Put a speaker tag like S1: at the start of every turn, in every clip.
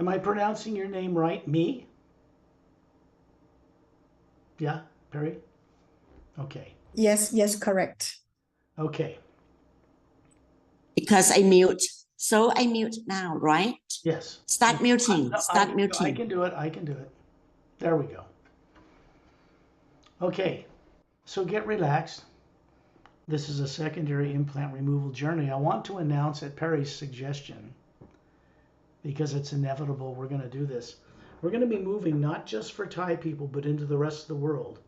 S1: Am I pronouncing your name right? Me? Yeah, Perry? Okay.
S2: Yes, correct.
S1: Okay.
S3: Because I mute. So I mute now, right?
S1: Yes.
S3: Start muting. Start
S1: I
S3: muting.
S1: can do it. I can do it. There we go. Okay. So get relaxed. This is a secondary implant removal journey. I want to announce at Perry's suggestion, because it's inevitable we're going to do this. We're going to be moving not just for Thai people, but into the rest of the world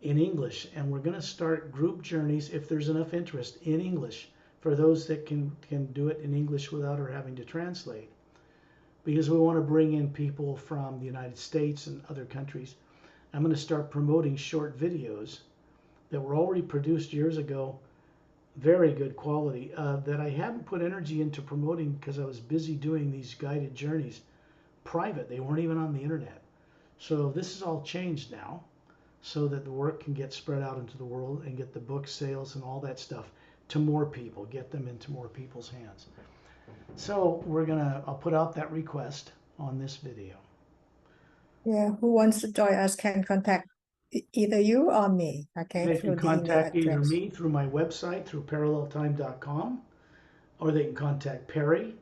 S1: in English. And we're going to start group journeys, if there's enough interest, in English for those that can do it in English without her having to translate. Because we want to bring in people from the United States and other countries. I'm going to start promoting short videos that were already produced years ago, very good quality, that I haven't put energy into promoting because I was busy doing these guided journeys private. They weren't even on the internet. So this is all changed now so that the work can get spread out into the world and get the book sales and all that stuff to more people, get them into more people's hands. So I'll put out that request on this video.
S2: Yeah, who wants to join us can contact either you or me, okay?
S1: They
S2: through
S1: can
S2: the email
S1: contact either
S2: address.
S1: me through my website, through paralleltime.com, or they can contact Perry,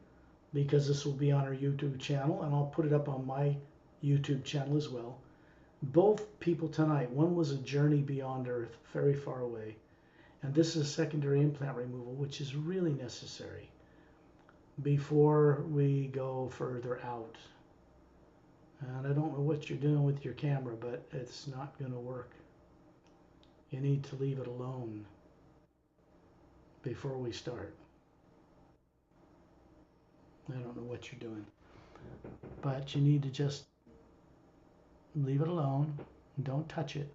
S1: because this will be on our YouTube channel, and I'll put it up on my YouTube channel as well. Both people tonight, one was a journey beyond Earth, very far away, and this is secondary implant removal, which is really necessary before we go further out. And I don't know what you're doing with your camera, but it's not going to work. You need to leave it alone before we start. I don't know what you're doing, but you need to just leave it alone. Don't touch it.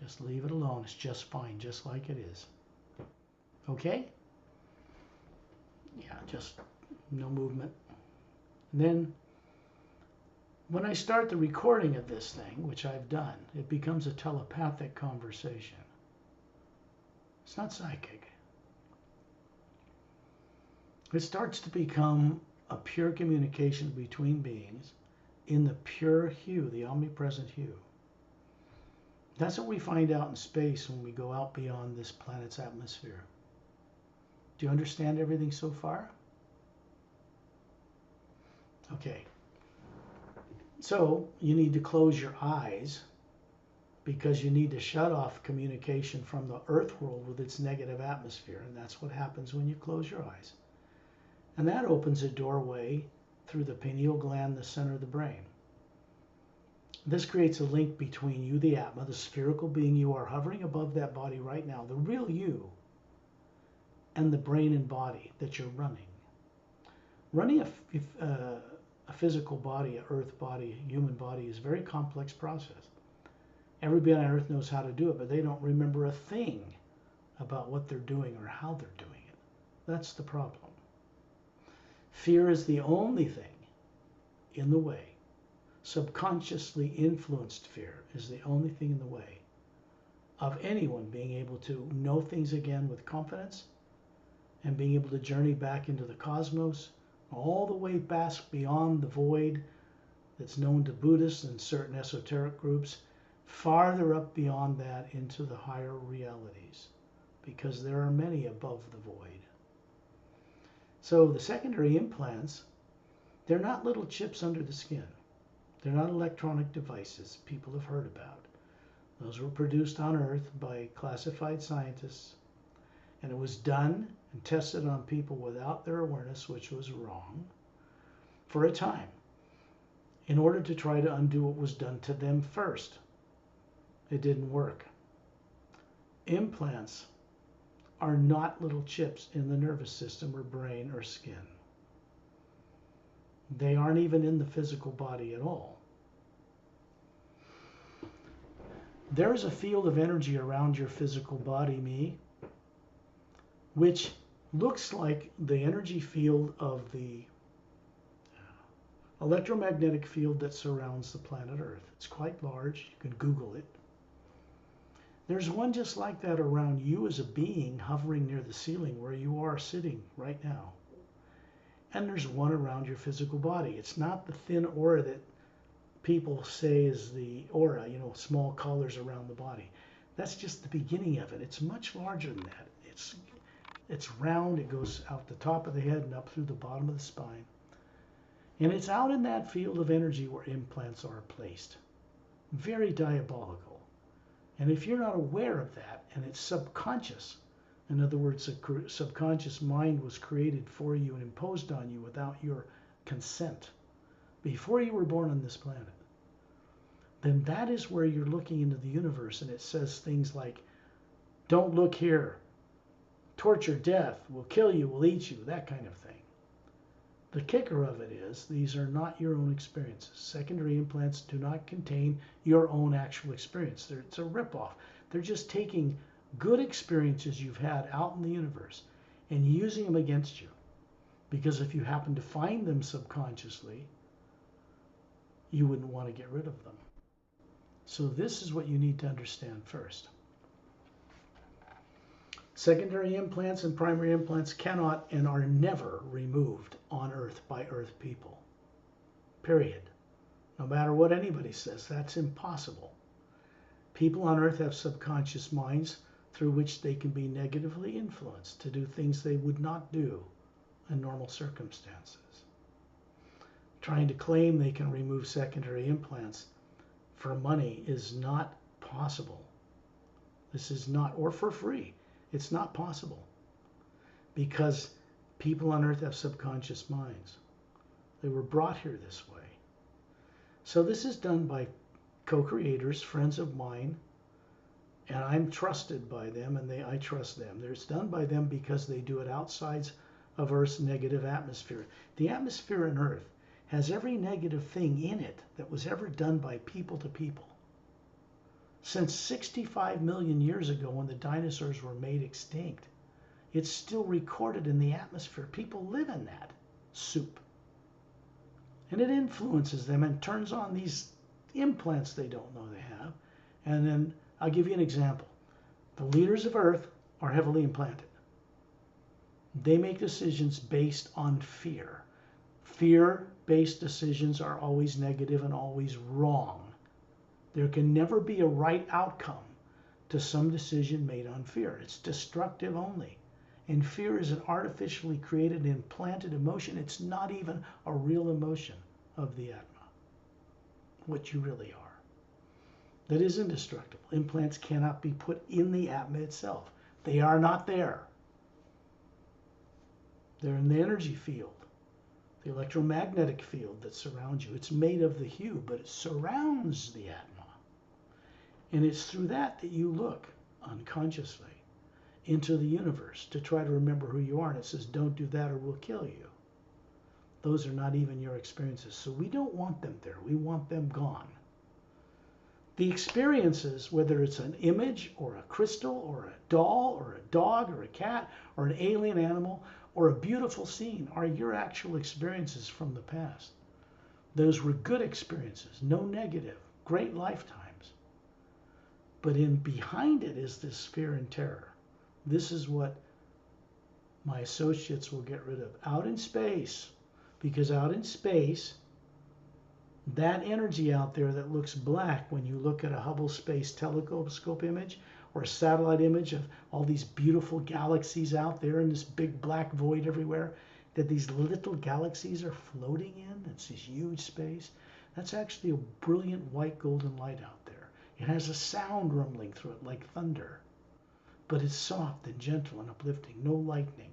S1: Just leave it alone. It's just fine, just like it is. Okay? Yeah, just no movement. And then when I start the recording of this thing, which I've done, it becomes a telepathic conversation. It's not psychic. It starts to become a pure communication between beings in the pure hue, the omnipresent hue. That's what we find out in space when we go out beyond this planet's atmosphere. Do you understand everything so far? Okay. So you need to close your eyes because you need to shut off communication from the earth world with its negative atmosphere. And that's what happens when you close your eyes. And that opens a doorway through the pineal gland, the center of the brain. This creates a link between you, the Atma, the spherical being you are hovering above that body right now, the real you, and the brain and body that you're running. Running a physical body, an earth body, a human body is a very complex process. Everybody on earth knows how to do it, but they don't remember a thing about what they're doing or how they're doing it. That's the problem. Fear is the only thing in the way. Subconsciously influenced fear is the only thing in the way of anyone being able to know things again with confidence and being able to journey back into the cosmos, all the way past beyond the void that's known to Buddhists and certain esoteric groups, farther up beyond that into the higher realities, because there are many above the void. So the secondary implants, they're not little chips under the skin. They're not electronic devices people have heard about. Those were produced on Earth by classified scientists, and it was done and tested on people without their awareness, which was wrong, for a time, in order to try to undo what was done to them first. It didn't work. Implants are not little chips in the nervous system or brain or skin. They aren't even in the physical body at all. There is a field of energy around your physical body, me, which looks like the energy field of the electromagnetic field that surrounds the planet Earth. It's quite large. You can Google it. There's one just like that around you as a being hovering near the ceiling where you are sitting right now. and there's one around your physical body. It's not the thin aura that people say is the aura, you know, small collars around the body. That's just the beginning of it. It's much larger than that. It's round. It goes out the top of the head and up through the bottom of the spine. And it's out in that field of energy where implants are placed. Very diabolical. And if you're not aware of that, and it's subconscious, in other words, a subconscious mind was created for you and imposed on you without your consent before you were born on this planet, then that is where you're looking into the universe, and it says things like, don't look here, torture, death, will kill you, will eat you, that kind of thing. The kicker of it is these are not your own experiences. Secondary implants do not contain your own actual experience. It's a ripoff. They're just taking good experiences you've had out in the universe and using them against you. Because if you happen to find them subconsciously, you wouldn't want to get rid of them. So this is what you need to understand first. Secondary implants and primary implants cannot and are never removed on Earth by Earth people. Period. No matter what anybody says, that's impossible. People on Earth have subconscious minds through which they can be negatively influenced to do things they would not do in normal circumstances. Trying to claim they can remove secondary implants for money is not possible. This is not, or for free. It's not possible because people on Earth have subconscious minds. They were brought here this way. So this is done by co-creators, friends of mine, and I'm trusted by them, and I trust them. It's done by them because they do it outside of Earth's negative atmosphere. The atmosphere on Earth has every negative thing in it that was ever done by people to people. Since 65 million years ago when the dinosaurs were made extinct, it's still recorded in the atmosphere. People live in that soup. And it influences them and turns on these implants they don't know they have. And then I'll give you an example. The leaders of Earth are heavily implanted. They make decisions based on fear. Fear-based decisions are always negative and always wrong. There can never be a right outcome to some decision made on fear. It's destructive only. And fear is an artificially created, implanted emotion. It's not even a real emotion of the Atma, what you really are. That is indestructible. Implants cannot be put in the Atma itself. They are not there. They're in the energy field, the electromagnetic field that surrounds you. It's made of the hue, but it surrounds the Atma. And it's through that that you look unconsciously into the universe to try to remember who you are. And it says, don't do that or we'll kill you. Those are not even your experiences. So we don't want them there. We want them gone. The experiences, whether it's an image or a crystal or a doll or a dog or a cat or an alien animal or a beautiful scene, are your actual experiences from the past. Those were good experiences, no negative, great lifetimes. But behind it is this fear and terror. This is what my associates will get rid of out in space. Because out in space, that energy out there that looks black when you look at a Hubble Space Telescope image or a satellite image of all these beautiful galaxies out there in this big black void everywhere, that these little galaxies are floating in, it's this huge space, that's actually a brilliant white golden light out there. It has a sound rumbling through it like thunder, but it's soft and gentle and uplifting, no lightning.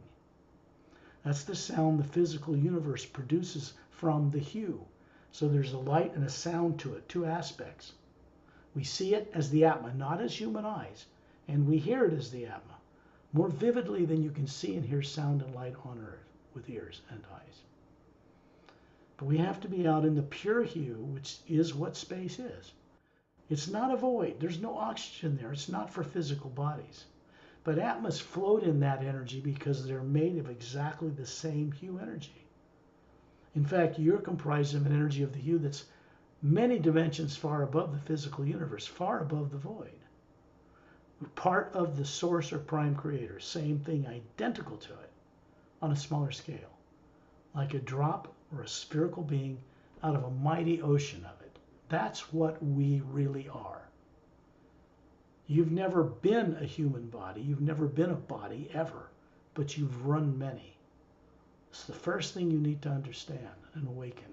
S1: That's the sound the physical universe produces from the hue. So there's a light and a sound to it, two aspects. We see it as the Atma, not as human eyes, and we hear it as the Atma, more vividly than you can see and hear sound and light on Earth with ears and eyes. But we have to be out in the pure hue, which is what space is. It's not a void. There's no oxygen there. It's not for physical bodies. But Atmas float in that energy because they're made of exactly the same hue energy. In fact, you're comprised of an energy of the hue that's many dimensions far above the physical universe, far above the void. Part of the source or prime creator, same thing, identical to it, on a smaller scale. like a drop or a spherical being out of a mighty ocean of it. That's what we really are. You've never been a human body. You've never been a body ever, but you've run many. It's the first thing you need to understand and awaken.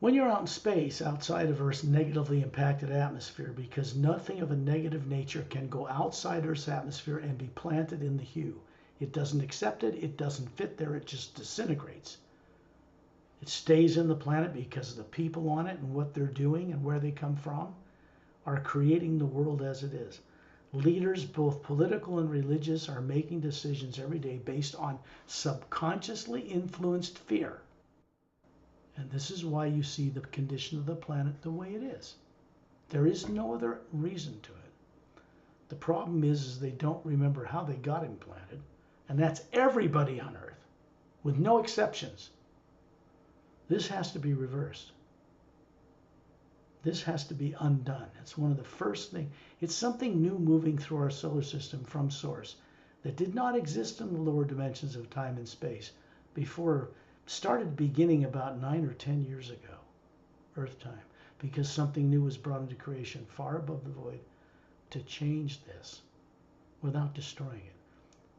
S1: When you're out in space, outside of Earth's negatively impacted atmosphere, because nothing of a negative nature can go outside Earth's atmosphere and be planted in the hue. It doesn't accept it, it doesn't fit there, it just disintegrates. It stays in the planet because the people on it and what they're doing and where they come from are creating the world as it is. Leaders, both political and religious, are making decisions every day based on subconsciously influenced fear. And this is why you see the condition of the planet the way it is. There is no other reason to it. The problem is they don't remember how they got implanted, and that's everybody on Earth, with no exceptions. This has to be reversed. This has to be undone. It's one of the first things. It's something new moving through our solar system from source that did not exist in the lower dimensions of time and space before. Started beginning about 9 or 10 years ago, Earth time, because something new was brought into creation far above the void to change this without destroying it.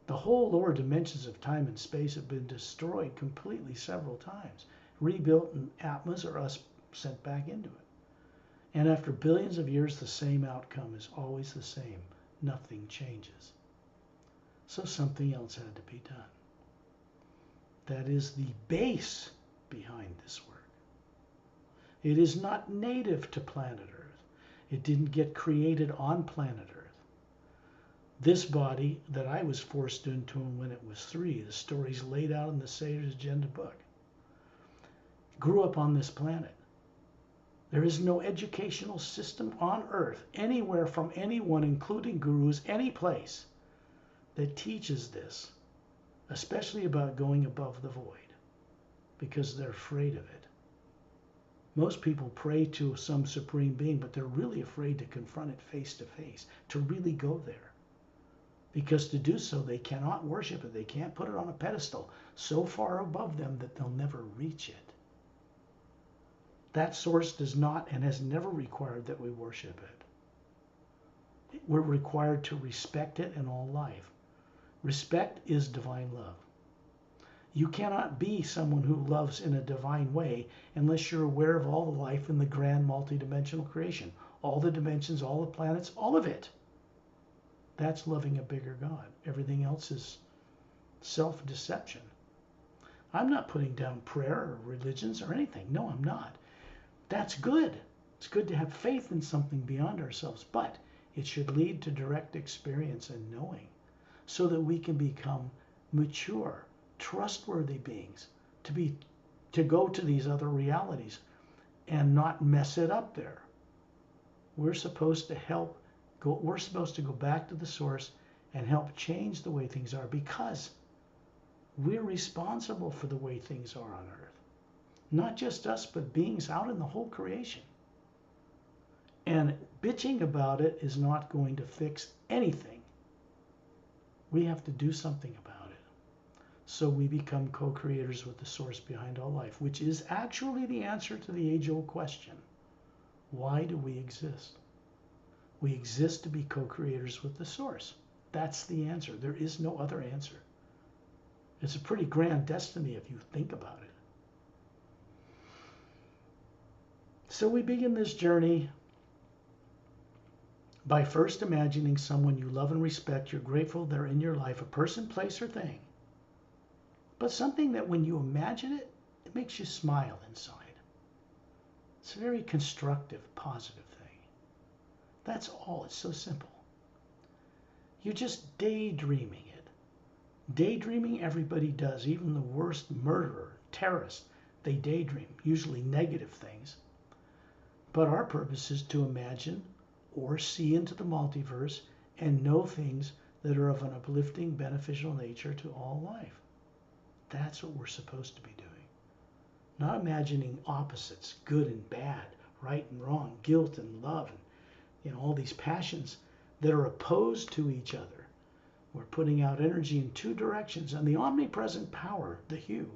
S1: The whole lower dimensions of time and space have been destroyed completely several times, rebuilt, and Atmas or us sent back into it. And after billions of years, the same outcome is always the same. Nothing changes. So something else had to be done. That is the base behind this work. It is not native to planet Earth. It didn't get created on planet Earth. This body that I was forced into when it was 3, the story's laid out in the Sage's Agenda book, grew up on this planet. There is no educational system on Earth, anywhere from anyone, including gurus, any place, that teaches this. Especially about going above the void, because they're afraid of it. Most people pray to some supreme being, but they're really afraid to confront it face to face, to really go there. Because to do so, they cannot worship it. They can't put it on a pedestal so far above them that they'll never reach it. That source does not and has never required that we worship it. We're required to respect it in all life. Respect is divine love. You cannot be someone who loves in a divine way unless you're aware of all the life in the grand multidimensional creation. All the dimensions, all the planets, all of it. That's loving a bigger God. Everything else is self-deception. I'm not putting down prayer or religions or anything. No, I'm not. That's good. It's good to have faith in something beyond ourselves, but it should lead to direct experience and knowing, so that we can become mature, trustworthy beings, to go to these other realities and not mess it up there. We're supposed to we're supposed to go back to the source and help change the way things are, because we're responsible for the way things are on Earth. Not just us, but beings out in the whole creation. And bitching about it is not going to fix anything. We have to do something about it. So we become co-creators with the source behind all life, which is actually the answer to the age-old question. Why do we exist? We exist to be co-creators with the source. That's the answer. There is no other answer. It's a pretty grand destiny if you think about it. So we begin this journey by first imagining someone you love and respect. You're grateful they're in your life, a person, place, or thing. But something that when you imagine it, it makes you smile inside. It's a very constructive, positive thing. That's all. It's so simple. You're just daydreaming it. Daydreaming, everybody does. Even the worst murderer, terrorist, they daydream, usually negative things. But our purpose is to imagine or see into the multiverse and know things that are of an uplifting, beneficial nature to all life. That's what we're supposed to be doing. Not imagining opposites, good and bad, right and wrong, guilt and love, and all these passions that are opposed to each other. We're putting out energy in two directions, and the omnipresent power, the hue,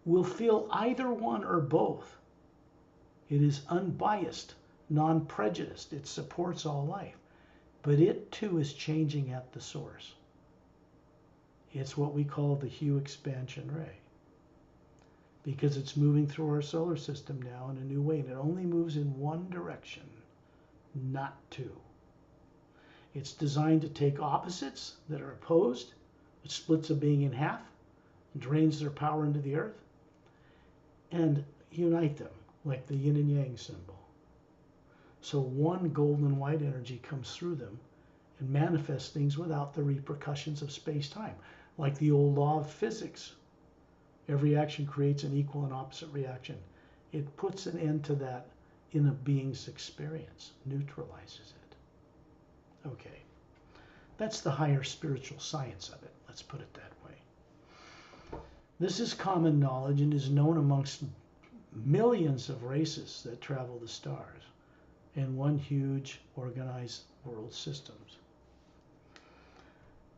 S1: will feel either one or both. It is unbiased, non-prejudiced. It supports all life, but it too is changing at the source. It's what we call the hue expansion ray, because it's moving through our solar system now in a new way, and it only moves in one direction, not two. It's designed to take opposites that are opposed, which splits a being in half, and drains their power into the earth, and unite them like the yin and yang symbol. So one golden and white energy comes through them and manifests things without the repercussions of space-time, like the old law of physics. Every action creates an equal and opposite reaction. It puts an end to that in a being's experience, neutralizes it. Okay, that's the higher spiritual science of it. Let's put it that way. This is common knowledge and is known amongst millions of races that travel the stars in one huge organized world systems.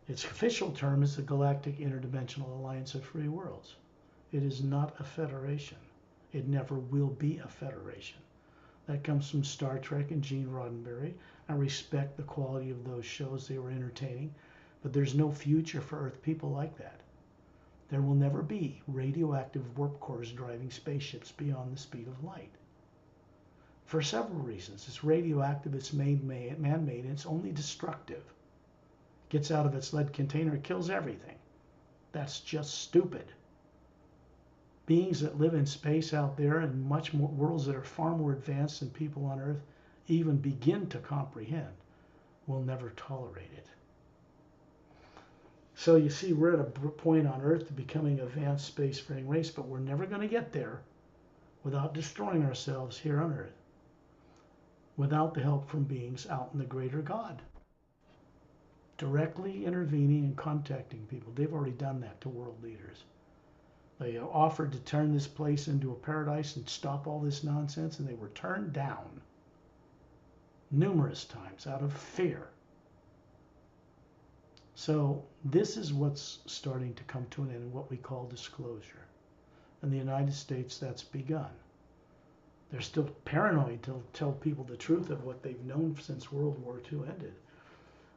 S1: Its official term is the Galactic Interdimensional Alliance of Free Worlds. It is not a federation. It never will be a federation. That comes from Star Trek and Gene Roddenberry. I respect the quality of those shows. They were entertaining, but there's no future for Earth people like that. There will never be radioactive warp cores driving spaceships beyond the speed of light. For several reasons. It's radioactive, it's man-made, and it's only destructive. Gets out of its lead container, kills everything. That's just stupid. Beings that live in space out there and much more worlds that are far more advanced than people on Earth even begin to comprehend will never tolerate it. So you see, we're at a point on Earth to becoming an advanced spacefaring race, but we're never going to get there without destroying ourselves here on Earth, without the help from beings out in the greater God, directly intervening and contacting people. They've already done that to world leaders. They offered to turn this place into a paradise and stop all this nonsense, and they were turned down numerous times out of fear. So this is what's starting to come to an end in what we call disclosure. In the United States, that's begun. They're still paranoid to tell people the truth of what they've known since World War II ended.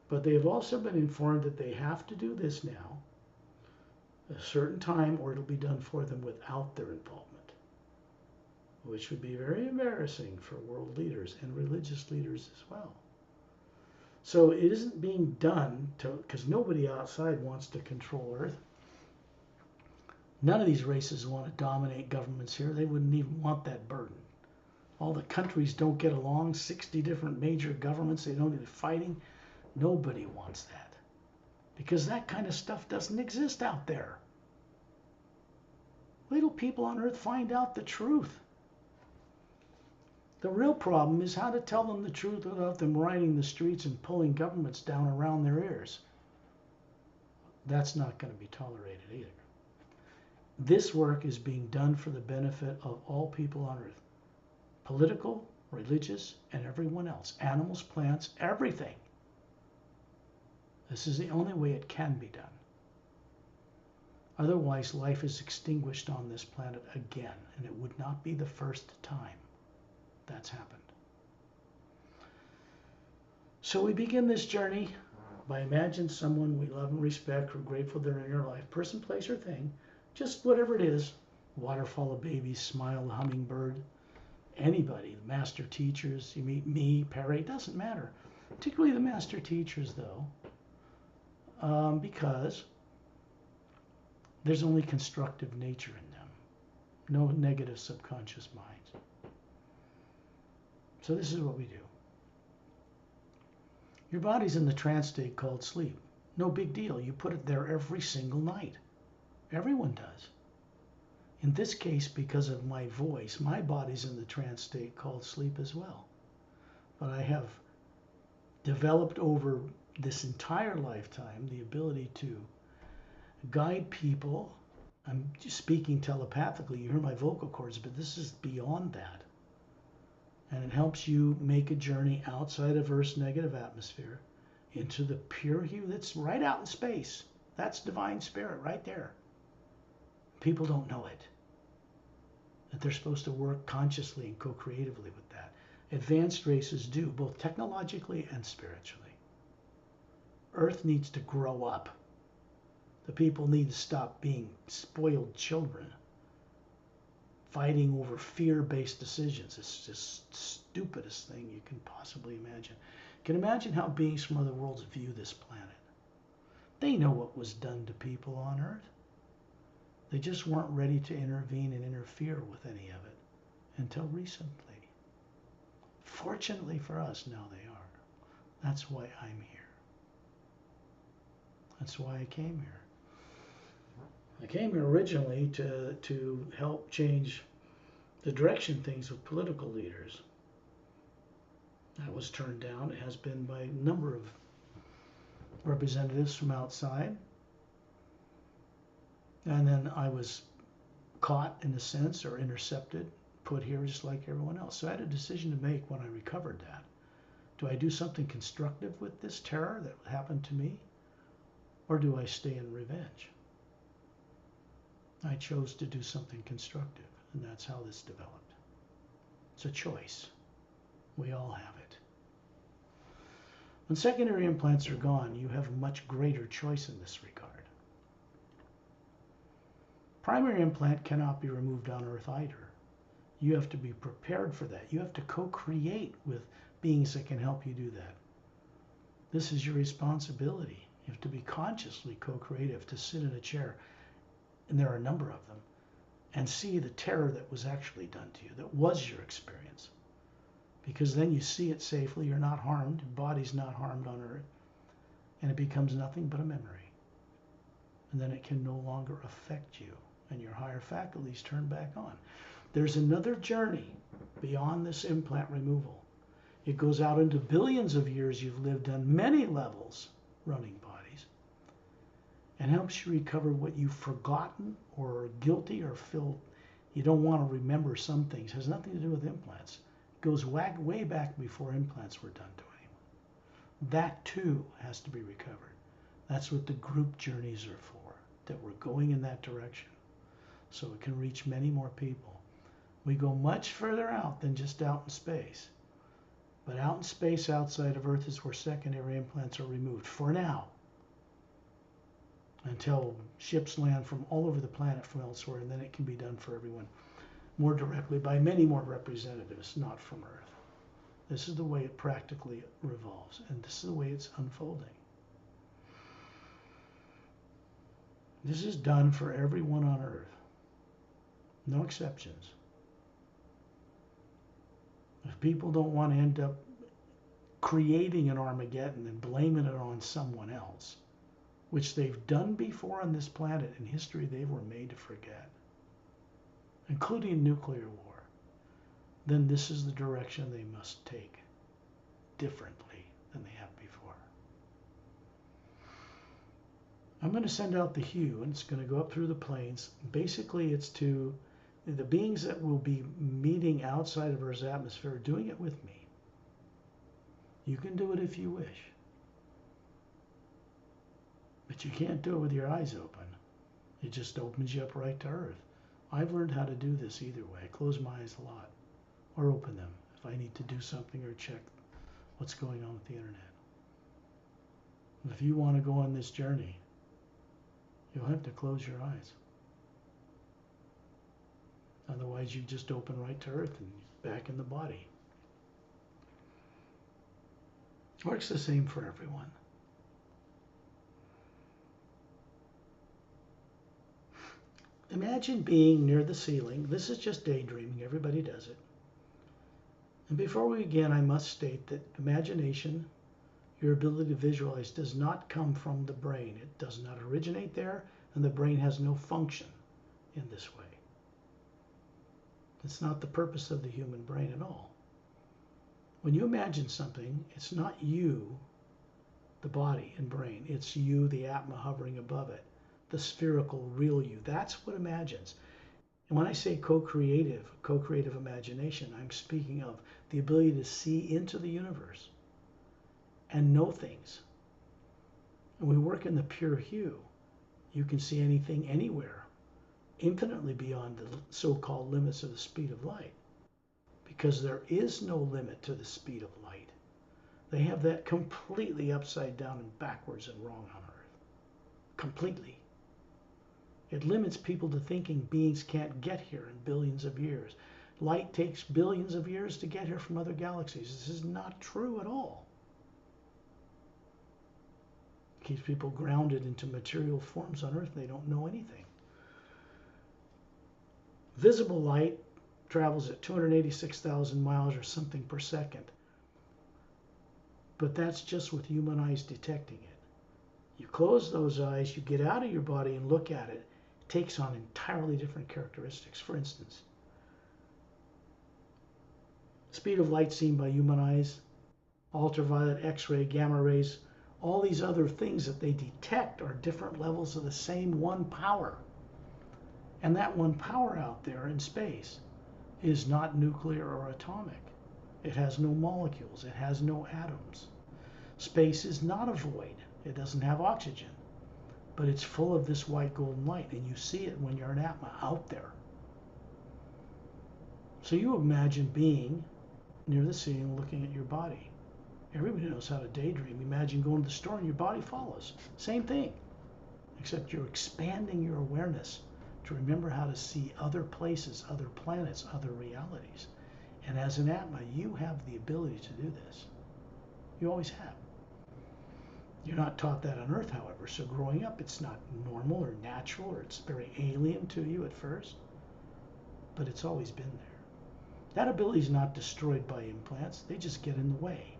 S1: But they have also been informed that they have to do this now at a certain time, or it'll be done for them without their involvement, which would be very embarrassing for world leaders and religious leaders as well. So it isn't being done because nobody outside wants to control Earth. None of these races want to dominate governments here. They wouldn't even want that burden. All the countries don't get along, 60 different major governments, they don't even fighting. Nobody wants that, because that kind of stuff doesn't exist out there. Wait till people on Earth find out the truth. The real problem is how to tell them the truth without them riding the streets and pulling governments down around their ears. That's not going to be tolerated either. This work is being done for the benefit of all people on Earth. Political, religious, and everyone else. Animals, plants, everything. This is the only way it can be done. Otherwise, life is extinguished on this planet again, and it would not be the first time that's happened. So we begin this journey by imagining someone we love and respect, we're grateful they're in your life, person, place, or thing, just whatever it is, waterfall of babies, smile, the hummingbird, anybody, the master teachers, you meet me, Perry, doesn't matter. Particularly the master teachers, though, because there's only constructive nature in them, no negative subconscious minds. So this is what we do. Your body's in the trance state called sleep. No big deal. You put it there every single night. Everyone does. In this case, because of my voice, my body's in the trance state called sleep as well. But I have developed over this entire lifetime the ability to guide people. I'm speaking telepathically. You hear my vocal cords, but this is beyond that. And it helps you make a journey outside of Earth's negative atmosphere into the pure hue that's right out in space. That's divine spirit right there. People don't know it. That they're supposed to work consciously and co-creatively with that. Advanced races do, both technologically and spiritually. Earth needs to grow up. The people need to stop being spoiled children, fighting over fear-based decisions. It's just the stupidest thing you can possibly imagine. You can imagine how beings from other worlds view this planet. They know what was done to people on Earth. They just weren't ready to intervene and interfere with any of it until recently. Fortunately for us, now they are. That's why I'm here. That's why I came here. I came here originally to help change the direction things with political leaders. That was turned down. It has been by a number of representatives from outside. And then I was caught, in a sense, or intercepted, put here just like everyone else. So I had a decision to make when I recovered that. Do I do something constructive with this terror that happened to me? Or do I stay in revenge? I chose to do something constructive, and that's how this developed. It's a choice. We all have it. When secondary implants are gone, you have much greater choice in this regard. Primary implant cannot be removed on Earth either. You have to be prepared for that. You have to co-create with beings that can help you do that. This is your responsibility. You have to be consciously co-creative, to sit in a chair, and there are a number of them, and see the terror that was actually done to you, that was your experience. Because then you see it safely, you're not harmed, your body's not harmed on Earth, and it becomes nothing but a memory. And then it can no longer affect you, and your higher faculties turn back on. There's another journey beyond this implant removal. It goes out into billions of years you've lived on many levels running bodies, and helps you recover what you've forgotten or are guilty or feel you don't want to remember. Some things. It has nothing to do with implants. It goes way back before implants were done to anyone. That too has to be recovered. That's what the group journeys are for, that we're going in that direction so it can reach many more people. We go much further out than just out in space. But out in space outside of Earth is where secondary implants are removed for now, until ships land from all over the planet from elsewhere, and then it can be done for everyone more directly by many more representatives, not from Earth. This is the way it practically revolves, and this is the way it's unfolding. This is done for everyone on Earth. No exceptions. If people don't want to end up creating an Armageddon and blaming it on someone else, which they've done before on this planet in history they were made to forget, including nuclear war, then this is the direction they must take differently than they have before. I'm going to send out the hue, and it's going to go up through the planes. Basically, it's to the beings that will be meeting outside of Earth's atmosphere, doing it with me. You can do it if you wish. But you can't do it with your eyes open. It just opens you up right to Earth. I've learned how to do this either way. I close my eyes a lot, or open them if I need to do something or check what's going on with the internet. If you want to go on this journey, you'll have to close your eyes. Otherwise, you just open right to Earth and back in the body. Works the same for everyone. Imagine being near the ceiling. This is just daydreaming. Everybody does it. And before we begin, I must state that imagination, your ability to visualize, does not come from the brain. It does not originate there, and the brain has no function in this way. It's not the purpose of the human brain at all. When you imagine something, it's not you, the body and brain. It's you, the Atma, hovering above it, the spherical, real you. That's what imagines. And when I say co-creative imagination, I'm speaking of the ability to see into the universe and know things And we work in the pure hue. You can see anything anywhere, infinitely beyond the so-called limits of the speed of light, because there is no limit to the speed of light. They have that completely upside down and backwards and wrong on Earth. Completely. It limits people to thinking beings can't get here in billions of years. Light takes billions of years to get here from other galaxies. This is not true at all. It keeps people grounded into material forms on Earth. They don't know anything. Visible light travels at 286,000 miles or something per second. But that's just with human eyes detecting it. You close those eyes, you get out of your body and look at it. It takes on entirely different characteristics. For instance, speed of light seen by human eyes, ultraviolet, X-ray, gamma rays, all these other things that they detect are different levels of the same one power. And that one power out there in space is not nuclear or atomic. It has no molecules. It has no atoms. Space is not a void. It doesn't have oxygen. But it's full of this white golden light, and you see it when you're in Atma out there. So you imagine being near the ceiling looking at your body. Everybody knows how to daydream. Imagine going to the store and your body follows. Same thing, except you're expanding your awareness to remember how to see other places, other planets, other realities. And as an Atma, you have the ability to do this. You always have. You're not taught that on Earth, however, so growing up it's not normal or natural, or it's very alien to you at first, but it's always been there. That ability is not destroyed by implants, they just get in the way.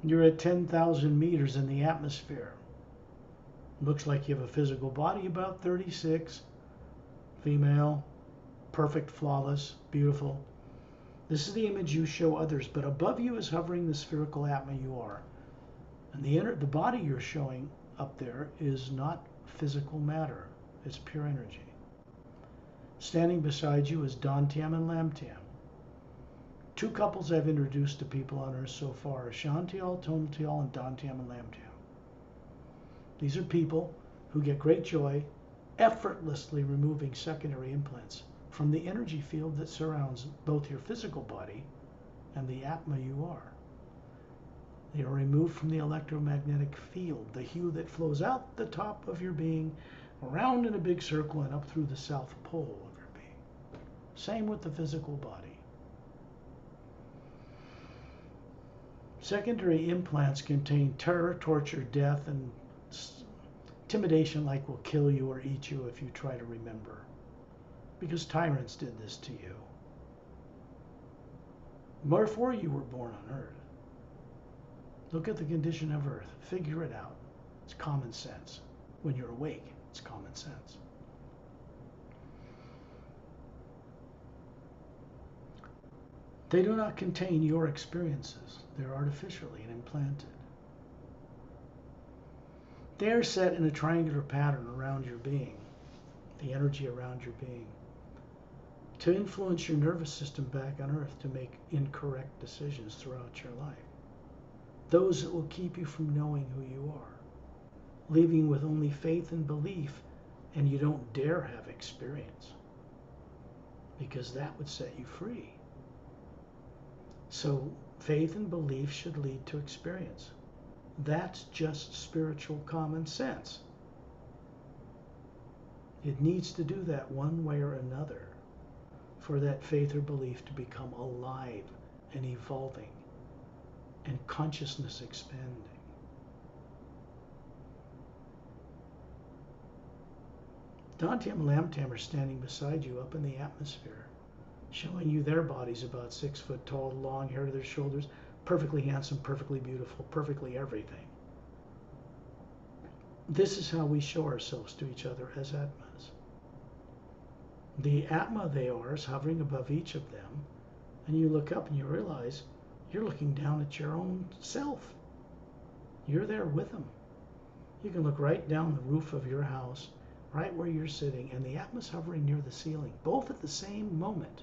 S1: You're at 10,000 meters in the atmosphere. Looks like you have a physical body, about 36, female, perfect, flawless, beautiful. This is the image you show others, but above you is hovering the spherical Atma you are. And the body you're showing up there is not physical matter, it's pure energy. Standing beside you is Dantiam and Lamtiam. Two couples I've introduced to people on Earth so far are Shantial, Tomtial, and Dantiam and Lamtiam. These are people who get great joy effortlessly removing secondary implants from the energy field that surrounds both your physical body and the Atma you are. They are removed from the electromagnetic field, the hue that flows out the top of your being, around in a big circle and up through the south pole of your being. Same with the physical body. Secondary implants contain terror, torture, death, and intimidation like will kill you or eat you if you try to remember. Because tyrants did this to you. Before you were born on Earth. Look at the condition of Earth. Figure it out. It's common sense. When you're awake, it's common sense. They do not contain your experiences. They're artificially implanted. They are set in a triangular pattern around your being, the energy around your being, to influence your nervous system back on Earth to make incorrect decisions throughout your life. Those that will keep you from knowing who you are, leaving with only faith and belief, and you don't dare have experience. because that would set you free. So faith and belief should lead to experience. That's just spiritual common sense. It needs to do that one way or another for that faith or belief to become alive and evolving and consciousness expanding. Dante and Lamtam are standing beside you up in the atmosphere, showing you their bodies about 6 foot tall, long hair to their shoulders, perfectly handsome, perfectly beautiful, perfectly everything. This is how we show ourselves to each other as Atmas. The Atma they are is hovering above each of them, and you look up and you realize you're looking down at your own self. You're there with them. You can look right down the roof of your house, right where you're sitting, and the Atma's hovering near the ceiling, both at the same moment.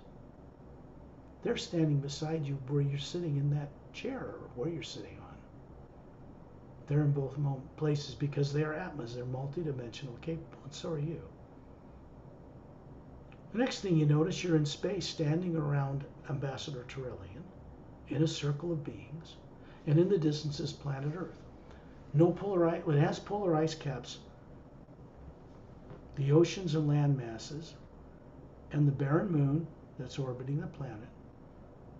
S1: They're standing beside you where you're sitting in that chair or where you're sitting on. They're in both places because they're Atmas. They're multidimensional, capable, and so are you. The next thing you notice, you're in space standing around Ambassador Trillian in a circle of beings, and in the distance is planet Earth. No polar ice, it has polar ice caps, the oceans and land masses, and the barren moon that's orbiting the planet,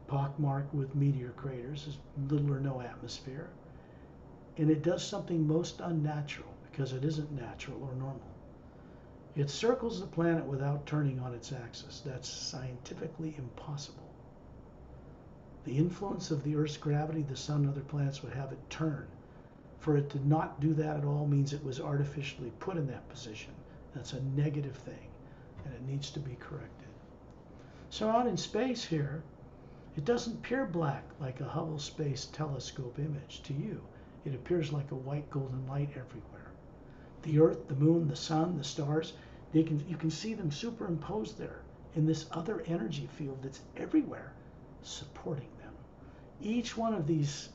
S1: pockmarked with meteor craters, is little or no atmosphere. And it does something most unnatural because it isn't natural or normal. It circles the planet without turning on its axis. That's scientifically impossible. The influence of the Earth's gravity, the sun, and other planets would have it turn. For it to not do that at all means it was artificially put in that position. That's a negative thing, and it needs to be corrected. So out in space here, it doesn't appear black like a Hubble Space Telescope image to you. It appears like a white golden light everywhere. The Earth, the moon, the sun, the stars, you can see them superimposed there in this other energy field that's everywhere, supporting them. Each one of these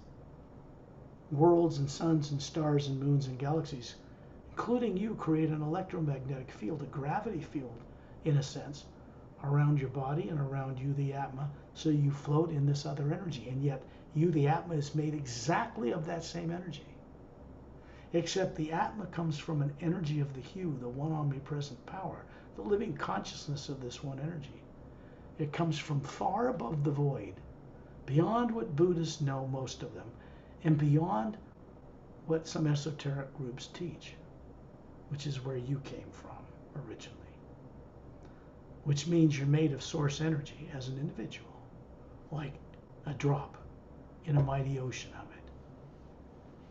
S1: worlds and suns and stars and moons and galaxies, including you, create an electromagnetic field, a gravity field, in a sense, around your body and around you, the Atma, so you float in this other energy. And yet, you, the Atma, is made exactly of that same energy. Except the Atma comes from an energy of the hue, the one omnipresent power, the living consciousness of this one energy. It comes from far above the void, beyond what Buddhists know, most of them, and beyond what some esoteric groups teach, which is where you came from originally. Which means you're made of source energy as an individual, like a drop in a mighty ocean of it.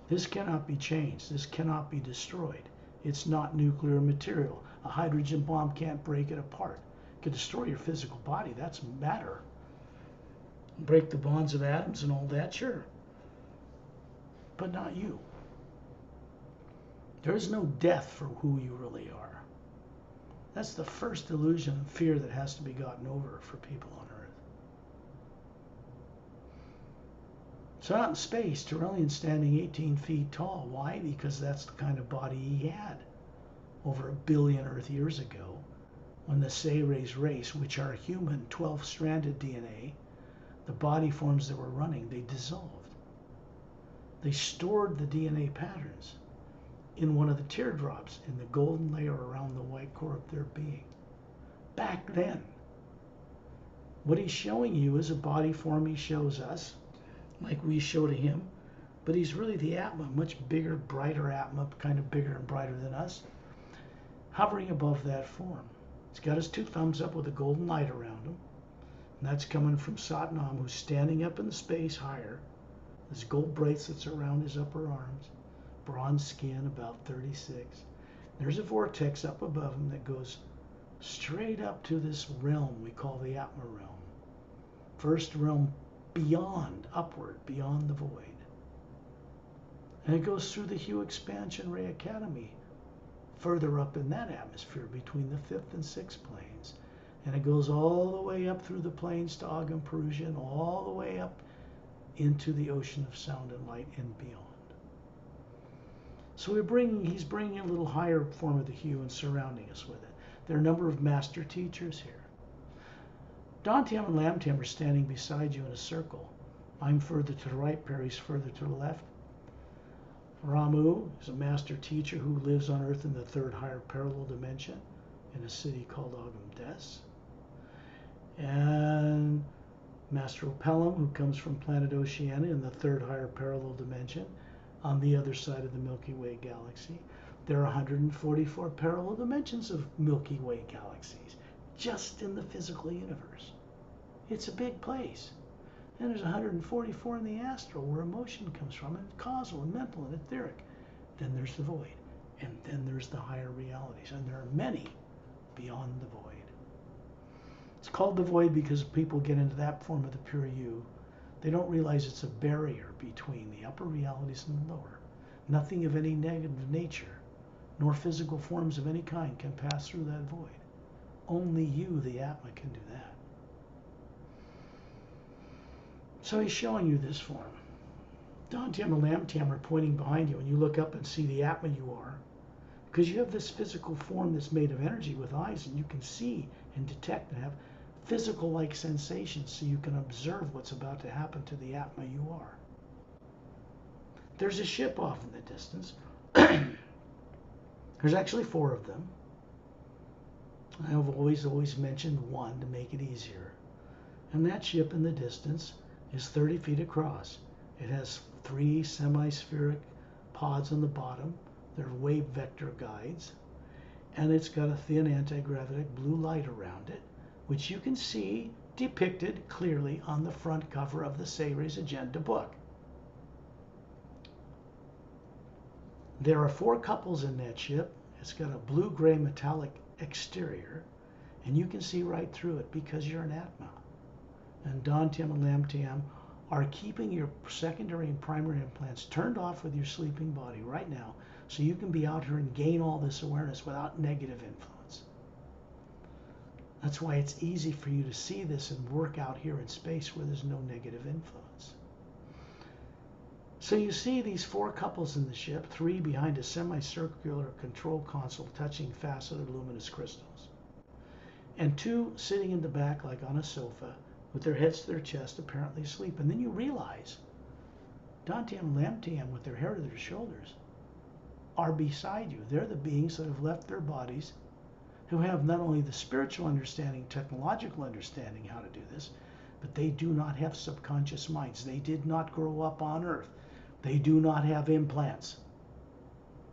S1: This cannot be changed. This cannot be destroyed. It's not nuclear material. A hydrogen bomb can't break it apart. It can destroy your physical body. That's matter. Break the bonds of atoms and all that, sure. But not you. There is no death for who you really are. That's the first illusion and fear that has to be gotten over for people on Earth. So out in space, Trillian's standing 18 feet tall. Why? Because that's the kind of body he had over 1 billion Earth years ago, when the Sayres race, which are human 12-stranded DNA, the body forms that were running, they dissolved. They stored the DNA patterns in one of the teardrops in the golden layer around the white core of their being. Back then, what he's showing you is a body form he shows us, like we show to him, but he's really the Atma, much bigger, brighter Atma, kind of bigger and brighter than us, hovering above that form. He's got his 2 thumbs up with a golden light around him, and that's coming from Satnam, who's standing up in the space higher. There's gold bracelets around his upper arms, bronze skin, about 36. There's a vortex up above him that goes straight up to this realm we call the Atma realm. First realm beyond, upward, beyond the void. And it goes through the Hue Expansion Ray Academy, further up in that atmosphere between the 5th and 6th planes. And it goes all the way up through the planes to Agam Perugia, and all the way up into the ocean of sound and light and beyond. So he's bringing a little higher form of the hue and surrounding us with it. There are a number of master teachers here. Dantium and Lamtium are standing beside you in a circle. I'm further to the right, Perry's further to the left. Ramu is a master teacher who lives on Earth in the third higher parallel dimension in a city called Des. And Master Opelum, who comes from planet Oceania in the third higher parallel dimension on the other side of the Milky Way galaxy. There are 144 parallel dimensions of Milky Way galaxies just in the physical universe. It's a big place. And there's 144 in the astral where emotion comes from, and causal and mental and etheric. Then there's the void. And then there's the higher realities. And there are many beyond the void. It's called the void because people get into that form of the pure you. They don't realize it's a barrier between the upper realities and the lower. Nothing of any negative nature, nor physical forms of any kind can pass through that void. Only you, the Atma, can do that. So he's showing you this form. Dantium and Lamtium are pointing behind you, and you look up and see the Atma you are. Because you have this physical form that's made of energy with eyes, and you can see and detect and have physical-like sensations, so you can observe what's about to happen to the Atma you are. There's a ship off in the distance. There's actually 4 of them. I've always mentioned one to make it easier. And that ship in the distance is 30 feet across. It has 3 semi-spheric pods on the bottom. They're wave vector guides. And it's got a thin anti-gravitic blue light around it, which you can see depicted clearly on the front cover of the Sayre's Agenda book. There are 4 couples in that ship. It's got a blue-gray metallic exterior, and you can see right through it because you're an Atma. And Dantium and Lamtium are keeping your secondary and primary implants turned off with your sleeping body right now, so you can be out here and gain all this awareness without negative influence. That's why it's easy for you to see this and work out here in space where there's no negative influence. So you see these 4 couples in the ship, 3 behind a semicircular control console touching faceted luminous crystals, and 2 sitting in the back like on a sofa with their heads to their chest, apparently asleep. And then you realize Dantium and Lamtium, with their hair to their shoulders, are beside you. They're the beings that have left their bodies, who have not only the spiritual understanding, technological understanding how to do this, but they do not have subconscious minds. They did not grow up on Earth. They do not have implants.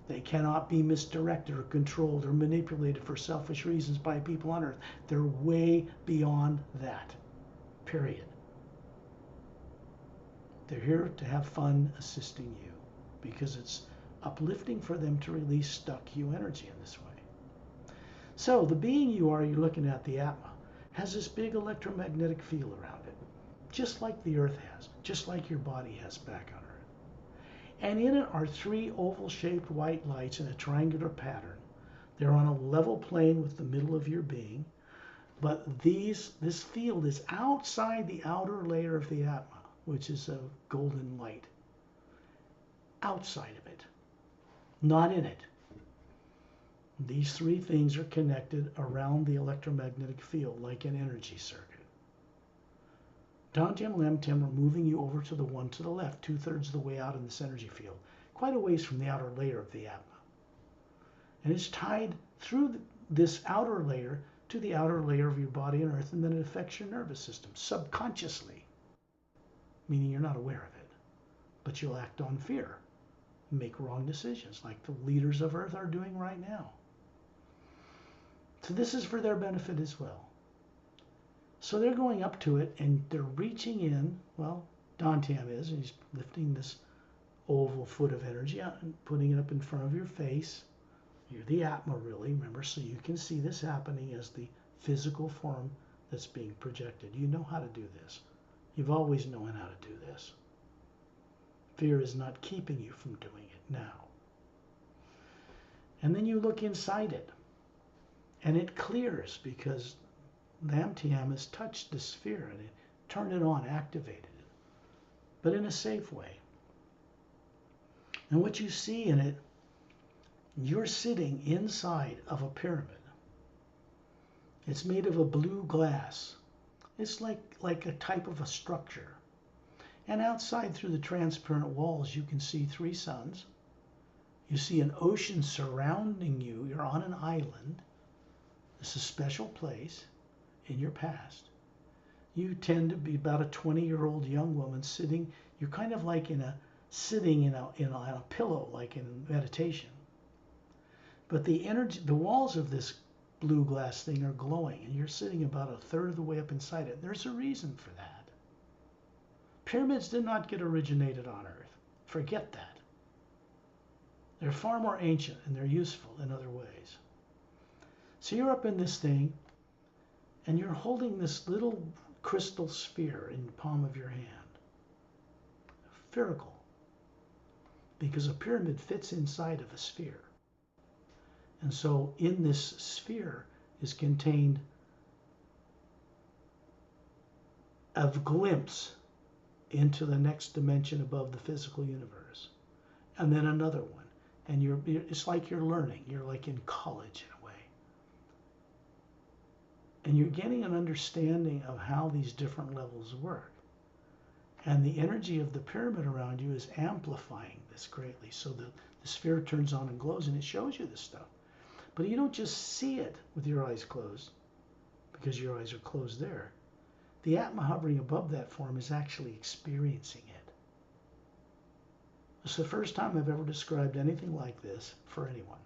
S1: They cannot be misdirected or controlled or manipulated for selfish reasons by people on Earth. They're way beyond that, period. They're here to have fun assisting you because it's uplifting for them to release stuck you energy in this way. So the being you are, you're looking at, the Atma, has this big electromagnetic field around it, just like the Earth has, just like your body has back on Earth. And in it are 3 oval-shaped white lights in a triangular pattern. They're on a level plane with the middle of your being, but this field is outside the outer layer of the Atma, which is a golden light. Outside of it, not in it. These 3 things are connected around the electromagnetic field like an energy circuit. Dantium and Lamtium are moving you over to the one to the left, 2/3 of the way out in this energy field, quite a ways from the outer layer of the Atma. And it's tied through this outer layer to the outer layer of your body and Earth, and then it affects your nervous system subconsciously, meaning you're not aware of it, but you'll act on fear, make wrong decisions like the leaders of Earth are doing right now. So this is for their benefit as well. So they're going up to it and they're reaching in. Well, Dantium is, and he's lifting this oval foot of energy out and putting it up in front of your face. You're the Atma, really, remember, so you can see this happening as the physical form that's being projected. You know how to do this. You've always known how to do this. Fear is not keeping you from doing it now. And then you look inside it, and it clears because Lamtium has touched the sphere and it turned it on, activated it, but in a safe way. And what you see in it, you're sitting inside of a pyramid. It's made of a blue glass It's like a type of a structure. And outside through the transparent walls, you can see 3 suns. You see an ocean surrounding you. You're on an island. This is a special place in your past. You tend to be about a 20-year-old young woman sitting. You're kind of like sitting in a pillow, like in meditation. But the energy, the walls of this blue glass thing are glowing, and you're sitting about a third of the way up inside it. There's a reason for that. Pyramids did not get originated on Earth. Forget that. They're far more ancient, and they're useful in other ways. So you're up in this thing, and you're holding this little crystal sphere in the palm of your hand. Spherical. Because a pyramid fits inside of a sphere. And so in this sphere is contained a glimpse into the next dimension above the physical universe. And then another one. And it's like you're learning. You're like in college in a way. And you're getting an understanding of how these different levels work. And the energy of the pyramid around you is amplifying this greatly. So the sphere turns on and glows, and it shows you this stuff. But you don't just see it with your eyes closed, because your eyes are closed there. The Atma hovering above that form is actually experiencing it. It's the first time I've ever described anything like this for anyone.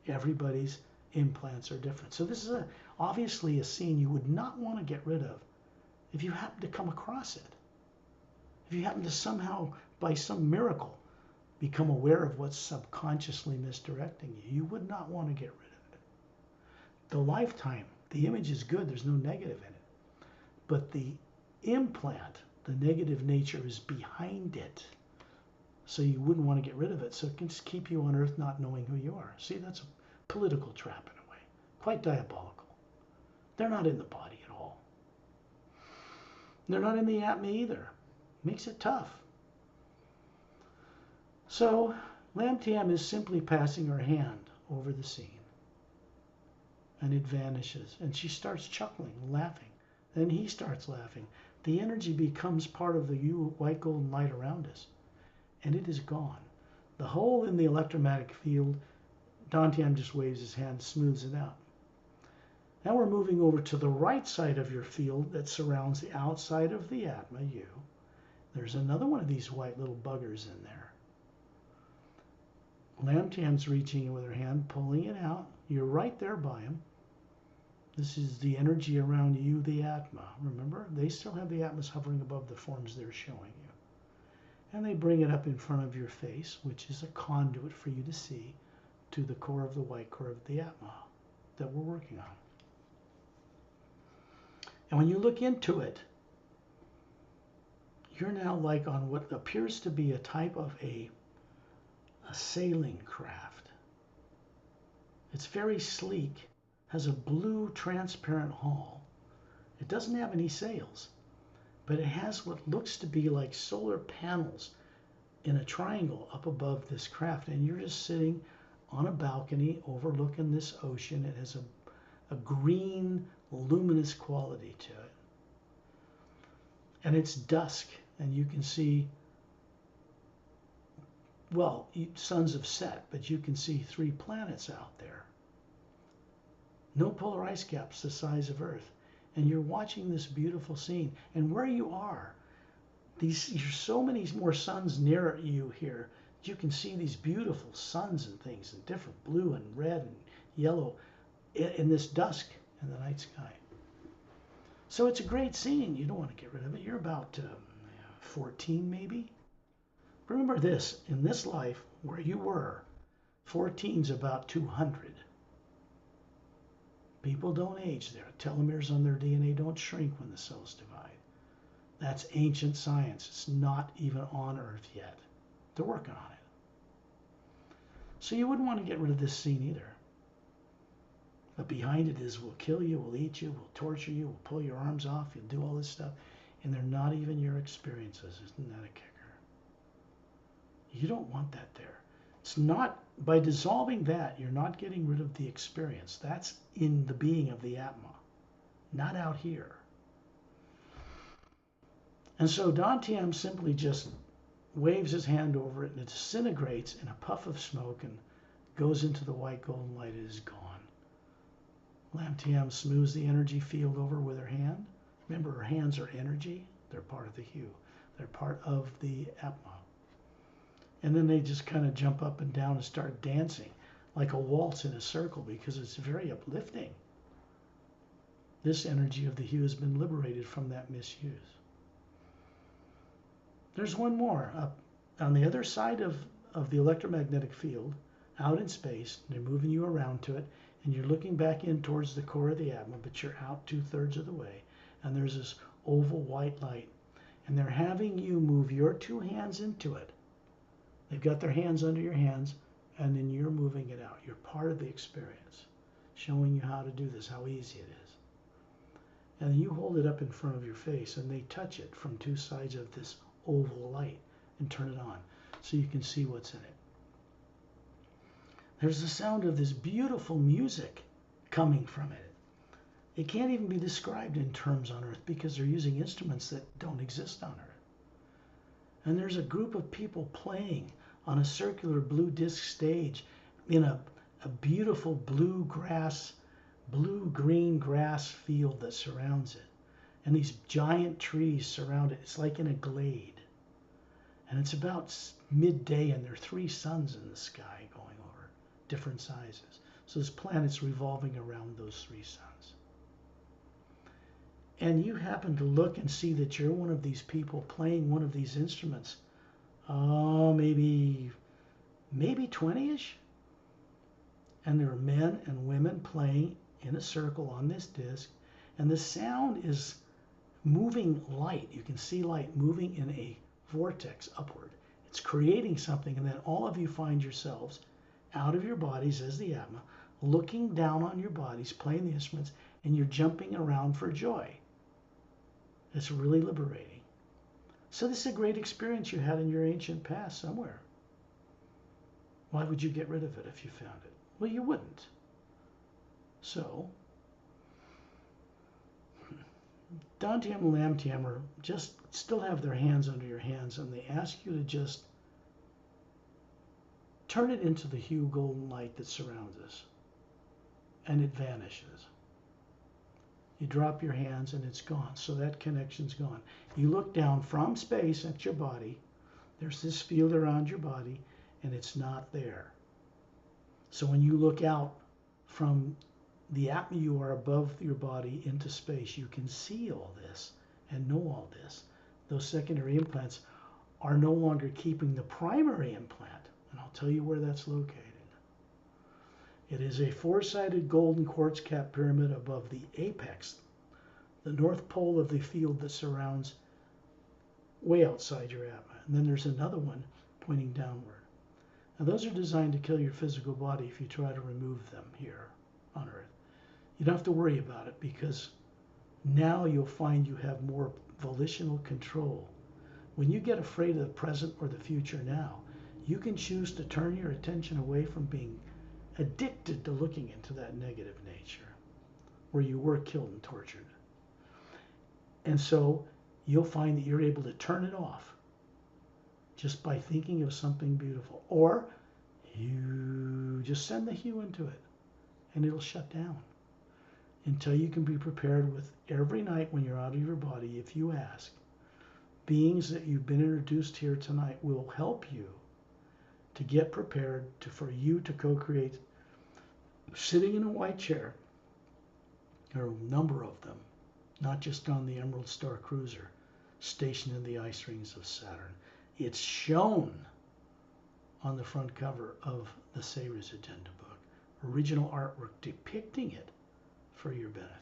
S1: Everybody's implants are different. So this is obviously a scene you would not want to get rid of if you happen to come across it. If you happen to somehow, by some miracle, become aware of what's subconsciously misdirecting you, you would not want to get rid of it. The lifetime, the image is good, there's no negative in it. But the implant, the negative nature is behind it. So you wouldn't want to get rid of it. So it can just keep you on Earth not knowing who you are. See, that's a political trap in a way. Quite diabolical. They're not in the body at all. They're not in the Atma either. Makes it tough. So Lam Tiam is simply passing her hand over the scene. And it vanishes. And she starts chuckling, laughing. Then he starts laughing. The energy becomes part of the white golden light around us. And it is gone. The hole in the electromagnetic field, Dantian just waves his hand, smooths it out. Now we're moving over to the right side of your field that surrounds the outside of the Atma, you. There's another one of these white little buggers in there. Lam Tian's reaching in with her hand, pulling it out. You're right there by him. This is the energy around you, the Atma. Remember, they still have the Atmas hovering above the forms they're showing you. And they bring it up in front of your face, which is a conduit for you to see to the core of the white core of the Atma that we're working on. And when you look into it, you're now like on what appears to be a type of a sailing craft. It's very sleek, has a blue transparent hull. It doesn't have any sails, but it has what looks to be like solar panels in a triangle up above this craft, and you're just sitting on a balcony overlooking this ocean. It has a green, luminous quality to it. And it's dusk, and you can see, well, suns have set, but you can see 3 planets out there. No polar ice caps the size of Earth. And you're watching this beautiful scene. And where you are, there's so many more suns near you here. You can see these beautiful suns and things in different blue and red and yellow in this dusk in the night sky. So it's a great scene. You don't want to get rid of it. You're about 14 maybe. Remember this, in this life where you were, 14's about 200. People don't age there. Telomeres on their DNA don't shrink when the cells divide. That's ancient science. It's not even on Earth yet. They're working on it. So you wouldn't want to get rid of this scene either. But behind it is, we'll kill you, we'll eat you, we'll torture you, we'll pull your arms off, you'll do all this stuff. And they're not even your experiences. Isn't that a kicker? You don't want that there. It's not, by dissolving that, you're not getting rid of the experience. That's in the being of the Atma, not out here. And so Dantian simply just waves his hand over it and it disintegrates in a puff of smoke and goes into the white golden light. It is gone. Lam-Tiam smooths the energy field over with her hand. Remember, her hands are energy. They're part of the hue. They're part of the Atma. And then they just kind of jump up and down and start dancing like a waltz in a circle because it's very uplifting. This energy of the hue has been liberated from that misuse. There's one more. Up on the other side of the electromagnetic field, out in space, they're moving you around to it, and you're looking back in towards the core of the Atma, but you're out 2/3 of the way, and there's this oval white light, and they're having you move your two hands into it. They've got their hands under your hands, and then you're moving it out. You're part of the experience, showing you how to do this, how easy it is. And you hold it up in front of your face, and they touch it from two sides of this oval light and turn it on so you can see what's in it. There's the sound of this beautiful music coming from it. It can't even be described in terms on Earth because they're using instruments that don't exist on Earth. And there's a group of people playing on a circular blue disc stage in a beautiful blue-green grass field that surrounds it. And these giant trees surround it. It's like in a glade. And it's about midday, and there are 3 suns in the sky going over, different sizes. So this planet's revolving around those 3 suns. And you happen to look and see that you're one of these people playing one of these instruments. Maybe 20-ish. And there are men and women playing in a circle on this disc. And the sound is moving light. You can see light moving in a vortex upward. It's creating something, and then all of you find yourselves out of your bodies as the Atma, looking down on your bodies, playing the instruments, and you're jumping around for joy. It's really liberating. So this is a great experience you had in your ancient past somewhere. Why would you get rid of it if you found it? Well, you wouldn't. So Dantiam and Lam-Tiam are just still have their hands under your hands, and they ask you to just turn it into the hue golden light that surrounds us, and it vanishes. You drop your hands and it's gone, so that connection's gone. You look down from space at your body, there's this field around your body, and it's not there. So when you look out from the Atma you are above your body into space, you can see all this and know all this. Those secondary implants are no longer keeping the primary implant, and I'll tell you where that's located. It is a 4-sided golden quartz cap pyramid above the apex, the north pole of the field that surrounds way outside your Atma. And then there's another one pointing downward. Now those are designed to kill your physical body if you try to remove them here on Earth. You don't have to worry about it because now you'll find you have more volitional control. When you get afraid of the present or the future now, you can choose to turn your attention away from being addicted to looking into that negative nature where you were killed and tortured. And so you'll find that you're able to turn it off just by thinking of something beautiful. Or you just send the hue into it and it'll shut down until you can be prepared with every night when you're out of your body. If you ask, beings that you've been introduced here tonight will help you to get prepared for you to co-create. Sitting in a white chair, there are a number of them, not just on the Emerald Star Cruiser, stationed in the ice rings of Saturn. It's shown on the front cover of the Savior's Agenda book, original artwork depicting it for your benefit.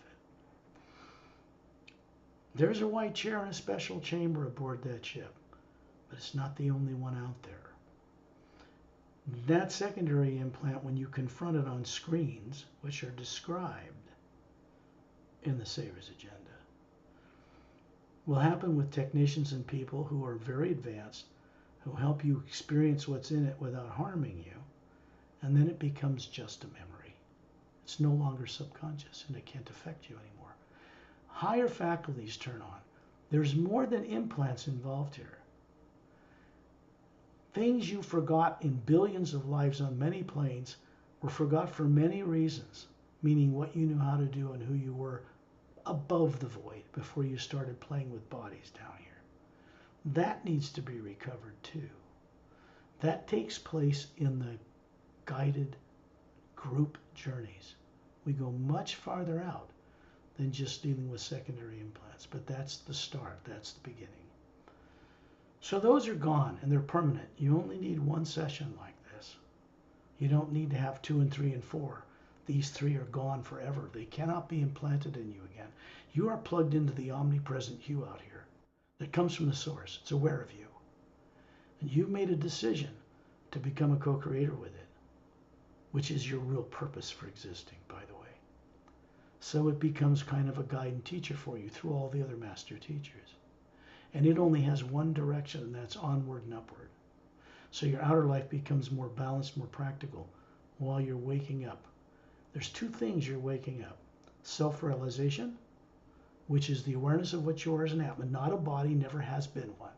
S1: There's a white chair in a special chamber aboard that ship, but it's not the only one out there. That secondary implant, when you confront it on screens, which are described in the Savior's Agenda, will happen with technicians and people who are very advanced, who help you experience what's in it without harming you, and then it becomes just a memory. It's no longer subconscious, and it can't affect you anymore. Higher faculties turn on. There's more than implants involved here. Things you forgot in billions of lives on many planes were forgot for many reasons, meaning what you knew how to do and who you were above the void before you started playing with bodies down here. That needs to be recovered too. That takes place in the guided group journeys. We go much farther out than just dealing with secondary implants, but that's the start, that's the beginning. So those are gone and they're permanent. You only need one session like this. You don't need to have 2 and 3 and 4. These 3 are gone forever. They cannot be implanted in you again. You are plugged into the omnipresent you out here that comes from the source. It's aware of you. And you've made a decision to become a co-creator with it, which is your real purpose for existing, by the way. So it becomes kind of a guide and teacher for you through all the other master teachers. And it only has one direction, and that's onward and upward. So your outer life becomes more balanced, more practical while you're waking up. There's 2 things you're waking up. Self-realization, which is the awareness of what you are as an Atma, not a body, never has been one.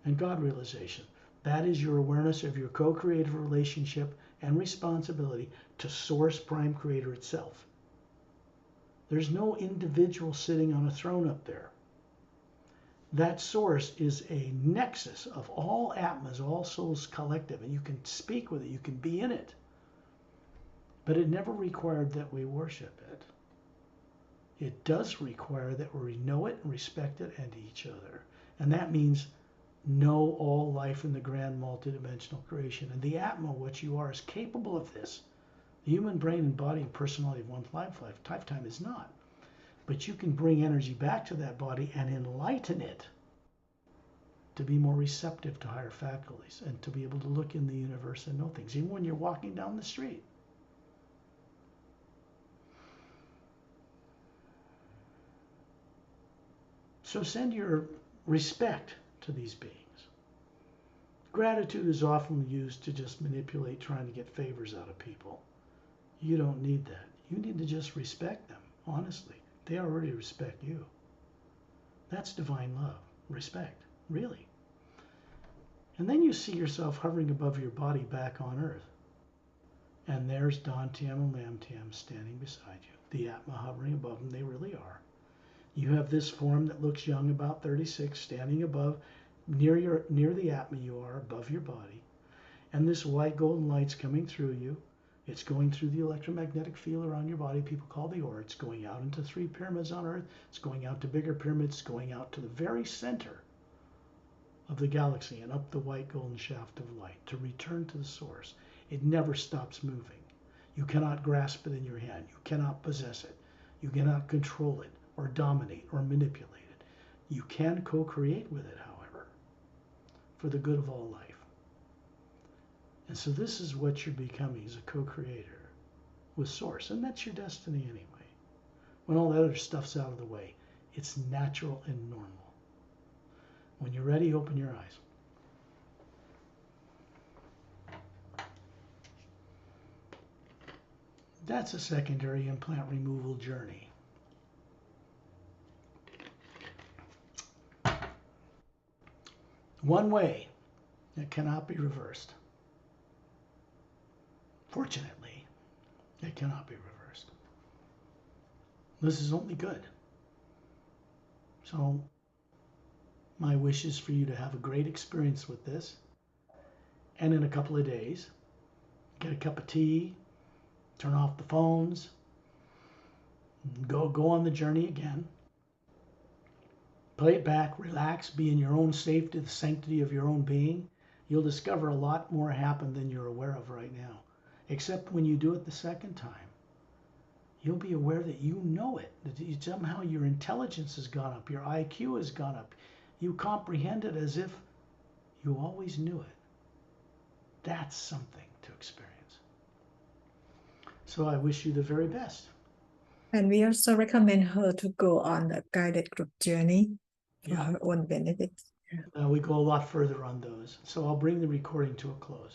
S1: And God realization. That is your awareness of your co-creative relationship and responsibility to Source Prime Creator itself. There's no individual sitting on a throne up there. That source is a nexus of all Atmas, all souls collective, and you can speak with it, you can be in it. But it never required that we worship it. It does require that we know it and respect it and each other. And that means know all life in the grand multidimensional creation. And the Atma, what you are, is capable of this. The human brain and body and personality of one lifetime is not. But you can bring energy back to that body and enlighten it to be more receptive to higher faculties and to be able to look in the universe and know things, even when you're walking down the street. So send your respect to these beings. Gratitude is often used to just manipulate, trying to get favors out of people. You don't need that. You need to just respect them, honestly. They already respect you. That's divine love, respect, really. And then you see yourself hovering above your body back on earth. And there's Dantian and Lamtian standing beside you. The Atma hovering above them, they really are. You have this form that looks young, about 36, standing above, near the Atma you are, above your body. And this white golden light's coming through you. It's going through the electromagnetic field around your body, people call the aura. It's going out into 3 pyramids on Earth. It's going out to bigger pyramids, going out to the very center of the galaxy and up the white golden shaft of light to return to the source. It never stops moving. You cannot grasp it in your hand. You cannot possess it. You cannot control it or dominate or manipulate it. You can co-create with it, however, for the good of all life. And so this is what you're becoming as a co-creator with Source. And that's your destiny anyway. When all that other stuff's out of the way, it's natural and normal. When you're ready, open your eyes. That's a secondary implant removal journey. One way that cannot be reversed. Fortunately, it cannot be reversed. This is only good. So my wish is for you to have a great experience with this. And in a couple of days, get a cup of tea, turn off the phones, go on the journey again. Play it back, relax, be in your own safety, the sanctity of your own being. You'll discover a lot more happened than you're aware of right now. Except when you do it the second time, you'll be aware that you know it, that somehow your intelligence has gone up, your IQ has gone up. You comprehend it as if you always knew it. That's something to experience. So I wish you the very best.
S2: And we also recommend her to go on the guided group journey for her own benefit.
S1: We go a lot further on those. So I'll bring the recording to a close.